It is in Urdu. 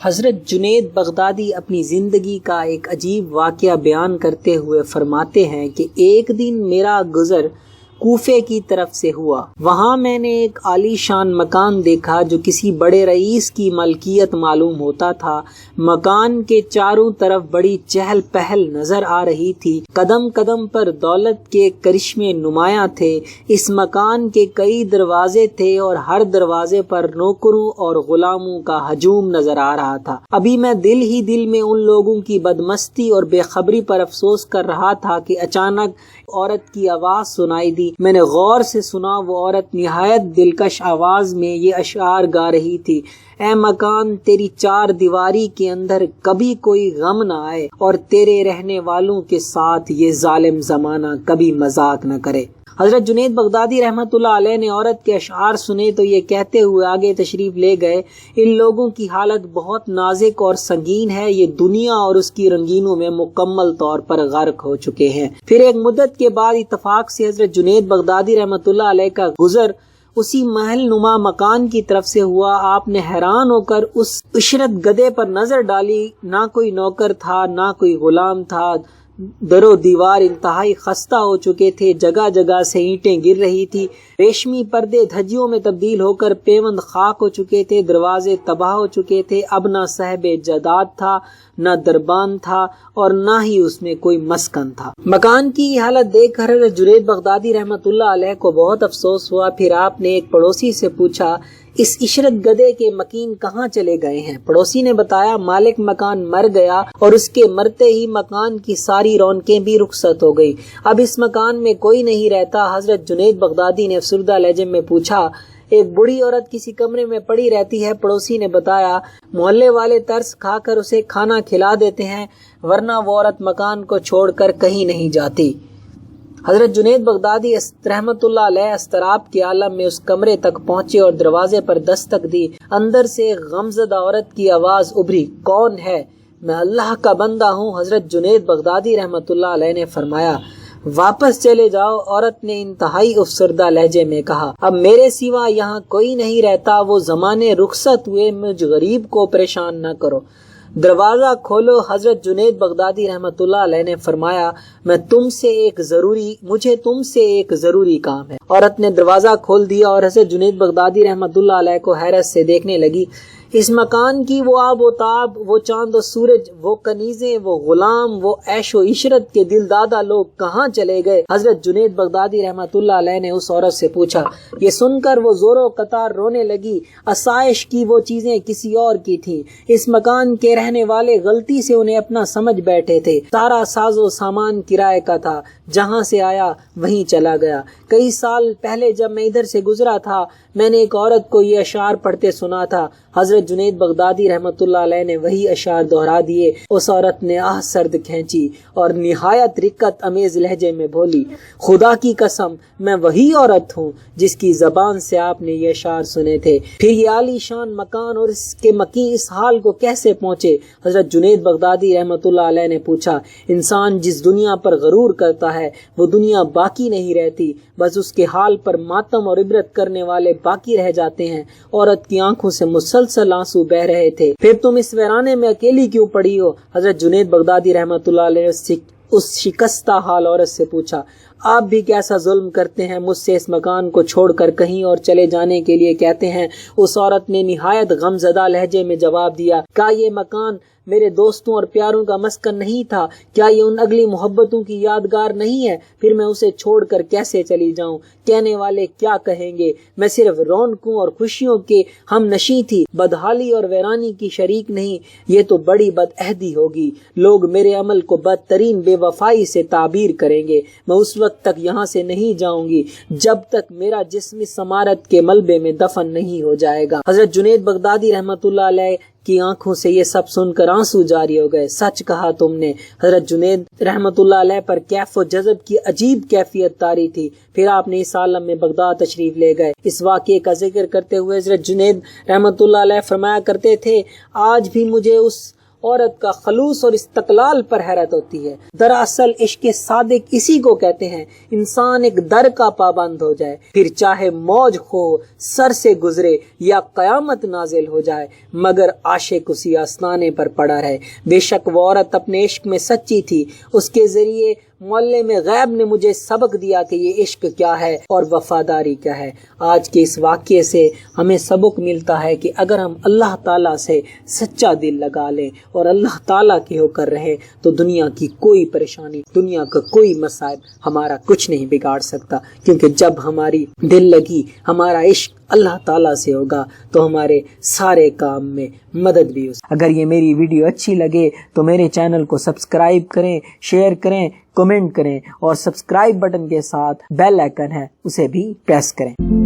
حضرت جنید بغدادی اپنی زندگی کا ایک عجیب واقعہ بیان کرتے ہوئے فرماتے ہیں کہ ایک دن میرا گزر کوفے کی طرف سے ہوا۔ وہاں میں نے ایک عالی شان مکان دیکھا جو کسی بڑے رئیس کی ملکیت معلوم ہوتا تھا۔ مکان کے چاروں طرف بڑی چہل پہل نظر آ رہی تھی۔ قدم قدم پر دولت کے کرشمے نمایاں تھے۔ اس مکان کے کئی دروازے تھے اور ہر دروازے پر نوکروں اور غلاموں کا ہجوم نظر آ رہا تھا۔ ابھی میں دل ہی دل میں ان لوگوں کی بدمستی اور بے خبری پر افسوس کر رہا تھا کہ اچانک عورت کی آواز سنائی دی۔ میں نے غور سے سنا، وہ عورت نہایت دلکش آواز میں یہ اشعار گا رہی تھی: اے مکان، تیری چار دیواری کے اندر کبھی کوئی غم نہ آئے اور تیرے رہنے والوں کے ساتھ یہ ظالم زمانہ کبھی مذاق نہ کرے۔ حضرت جنید بغدادی رحمۃ اللہ علیہ نے عورت کے اشعار سنے تو یہ کہتے ہوئے آگے تشریف لے گئے: ان لوگوں کی حالت بہت نازک اور سنگین ہے، یہ دنیا اور اس کی رنگینوں میں مکمل طور پر غرق ہو چکے ہیں۔ پھر ایک مدت کے بعد اتفاق سے حضرت جنید بغدادی رحمۃ اللہ علیہ کا گزر اسی محل نما مکان کی طرف سے ہوا۔ آپ نے حیران ہو کر اس عشرت گدے پر نظر ڈالی۔ نہ کوئی نوکر تھا، نہ کوئی غلام تھا۔ در و دیوار انتہائی خستہ ہو چکے تھے، جگہ جگہ سے اینٹیں گر رہی تھی، ریشمی پردے دھجیوں میں تبدیل ہو کر پیوند خاک ہو چکے تھے، دروازے تباہ ہو چکے تھے۔ اب نہ صاحب جداد تھا، نہ دربان تھا اور نہ ہی اس میں کوئی مسکن تھا۔ مکان کی حالت دیکھ کر حضرت جنید بغدادی رحمۃ اللہ علیہ کو بہت افسوس ہوا۔ پھر آپ نے ایک پڑوسی سے پوچھا: اس عشرت گدے کے مکین کہاں چلے گئے ہیں؟ پڑوسی نے بتایا: مالک مکان مر گیا اور اس کے مرتے ہی مکان کی ساری رونقیں بھی رخصت ہو گئی۔ اب اس مکان میں کوئی نہیں رہتا۔ حضرت جنید بغدادی نے افسردہ لہجے میں پوچھا: ایک بوڑھی عورت کسی کمرے میں پڑی رہتی ہے؟ پڑوسی نے بتایا: محلے والے ترس کھا کر اسے کھانا کھلا دیتے ہیں، ورنہ وہ عورت مکان کو چھوڑ کر کہیں نہیں جاتی۔ حضرت جنید بغدادی رحمۃ اللہ علیہ اضطراب کے عالم میں اس کمرے تک پہنچے اور دروازے پر دستک دی۔ اندر سے ایک غمزدہ عورت کی آواز ابھری: کون ہے؟ میں اللہ کا بندہ ہوں، حضرت جنید بغدادی رحمۃ اللہ علیہ نے فرمایا۔ واپس چلے جاؤ، عورت نے انتہائی افسردہ لہجے میں کہا۔ اب میرے سوا یہاں کوئی نہیں رہتا، وہ زمانے رخصت ہوئے، مجھ غریب کو پریشان نہ کرو۔ دروازہ کھولو۔ حضرت جنید بغدادی رحمۃ اللہ علیہ نے فرمایا: مجھے تم سے ایک ضروری کام ہے۔ عورت نے دروازہ کھول دیا اور حضرت جنید بغدادی رحمۃ اللہ علیہ کو حیرت سے دیکھنے لگی۔ اس مکان کی وہ آب و تاب، وہ چاند و سورج، وہ کنیزیں، وہ غلام، وہ عیش و عشرت کے دل دادا لوگ کہاں چلے گئے؟ حضرت جنید بغدادی رحمۃ اللہ علیہ نے اس عورت سے پوچھا۔ یہ سن کر وہ زور و قطار رونے لگی۔ آسائش کی وہ چیزیں کسی اور کی تھیں۔ اس مکان کے رہنے والے غلطی سے انہیں اپنا سمجھ بیٹھے تھے۔ سارا ساز و سامان کرائے کا تھا، جہاں سے آیا وہیں چلا گیا۔ کئی سال پہلے جب میں ادھر سے گزرا تھا، میں نے ایک عورت کو یہ اشعار پڑھتے سنا تھا۔ حضرت جنید بغدادی رحمۃ اللہ علیہ نے وہی اشعار دہرا دیے۔ اس عورت نے آہ سرد کھینچی اور نہایت رقت امیز لہجے میں بولی: خدا کی قسم، میں وہی عورت ہوں جس کی زبان سے آپ نے یہ اشعار سنے تھے۔ پھر یہ عالی شان مکان اور اس کے مکین اس حال کو کیسے پہنچے؟ حضرت جنید بغدادی رحمۃ اللہ علیہ نے پوچھا: انسان جس دنیا پر غرور کرتا ہے وہ دنیا باقی نہیں رہتی، بس اس کے حال پر ماتم اور عبرت کرنے والے باقی رہ جاتے ہیں۔ عورت کی آنکھوں سے مسلسل آنسو بہ رہے تھے۔ پھر تم اس ویرانے میں اکیلی کیوں پڑی ہو؟ حضرت جنید بغدادی رحمۃ اللہ علیہ نے اس شکستہ حال عورت سے پوچھا: آپ بھی کیسا ظلم کرتے ہیں، مجھ سے اس مکان کو چھوڑ کر کہیں اور چلے جانے کے لیے کہتے ہیں؟ اس عورت نے نہایت غمزدہ لہجے میں جواب دیا: کیا یہ مکان میرے دوستوں اور پیاروں کا مسکن نہیں تھا؟ کیا یہ ان اگلی محبتوں کی یادگار نہیں ہے؟ پھر میں اسے چھوڑ کر کیسے چلی جاؤں؟ کہنے والے کیا کہیں گے؟ میں صرف رونقوں اور خوشیوں کے ہم نشیں تھی، بدحالی اور ویرانی کی شریک نہیں۔ یہ تو بڑی بدعہدی ہوگی۔ لوگ میرے عمل کو بدترین بے وفائی سے تعبیر کریں گے۔ میں اس وقت تک یہاں سے نہیں جاؤں گی جب تک میرا جسم سمارت کے ملبے میں دفن نہیں ہو جائے گا۔ حضرت جنید بغدادی رحمۃ اللہ علیہ کی آنکھوں سے یہ سب سن کر آنسو جاری ہو گئے۔ سچ کہا تم نے۔ حضرت جنید رحمۃ اللہ علیہ پر کیف و جذب کی عجیب کیفیت طاری تھی۔ پھر آپ نے اس عالم میں بغداد تشریف لے گئے۔ اس واقعے کا ذکر کرتے ہوئے حضرت جنید رحمۃ اللہ علیہ فرمایا کرتے تھے: آج بھی مجھے اس عورت کا خلوص اور استقلال پر حیرت ہوتی ہے۔ دراصل عشق صادق اسی کو کہتے ہیں، انسان ایک در کا پابند ہو جائے، پھر چاہے موج ہو سر سے گزرے یا قیامت نازل ہو جائے، مگر عاشق اسی آستانے پر پڑا رہے۔ بے شک وہ عورت اپنے عشق میں سچی تھی، اس کے ذریعے معلم غیب نے مجھے سبق دیا کہ یہ عشق کیا ہے اور وفاداری کیا ہے۔ آج کے اس واقعے سے ہمیں سبق ملتا ہے کہ اگر ہم اللہ تعالیٰ سے سچا دل لگا لیں اور اللہ تعالیٰ کے ہو کر رہیں تو دنیا کی کوئی پریشانی، دنیا کا کوئی مصائب ہمارا کچھ نہیں بگاڑ سکتا، کیونکہ جب ہماری دل لگی، ہمارا عشق اللہ تعالیٰ سے ہوگا تو ہمارے سارے کام میں مدد بھی ہو۔ اگر یہ میری ویڈیو اچھی لگے تو میرے چینل کو سبسکرائب کریں، شیئر کریں، کمنٹ کریں اور سبسکرائب بٹن کے ساتھ بیل آئیکن ہے اسے بھی پریس کریں۔